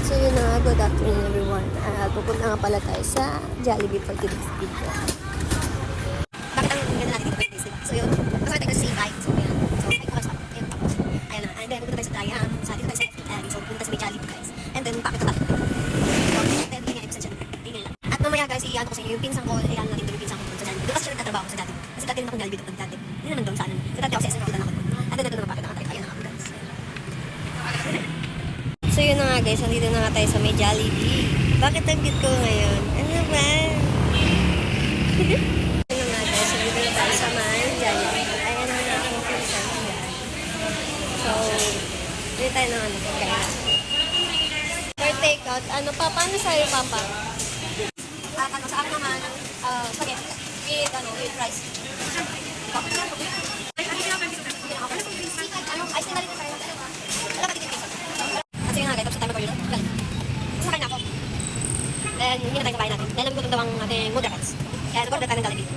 So yun na nga, good afternoon everyone. Pupunta nga pala tayo sa Jollibee for today's video. Bakit ang ganda natin dito for today's video? So yun, kasama tayo sa same bike. So yun, so ay bukas pa. Ayun pa. Ayan na, and then pupunta tayo sa Triam. Sa dito tayo sa FTL. So pupunta sa may Jollibee guys. And then pakit na tayo. So, then hindi nga ibig sa Jollibee. At mamaya guys, iyan ko sa inyo yung pinsang ko. Iyan natin doon yung pinsang ko sa Jollibee. Doon kasi siya nagtatrabaho ko sa Jollibee. Kasi dati rin ako Jollibee doon dati. Hindi naman doon sa ano. Sa dati ako sa SM ako doon ako. At then doon naman pakit na tayo. Ayan na nga guys. So yun na nga guys, nandito na nga tayo sa may Jollibee. Bakit ang cute ko ngayon? Ano ba? Yun na nga guys, nandito na tayo sa may Jollibee. Ayan na nga ang pinsan ko yan. So, dito tayo ng ano guys. For takeout, ano pa? Paano sa'yo, Papa? Ano, sa akin naman, spaghetti. With rice. Ano, ice cream na rin tayo. Wala ka dito. Kasi nga guys, tapos sa time recording. Sasakay na ako. Then, hindi na tayo kabahin natin. Then, nagugutom daw ang ating mood records. Kaya nag-order tayo ng Jollibee.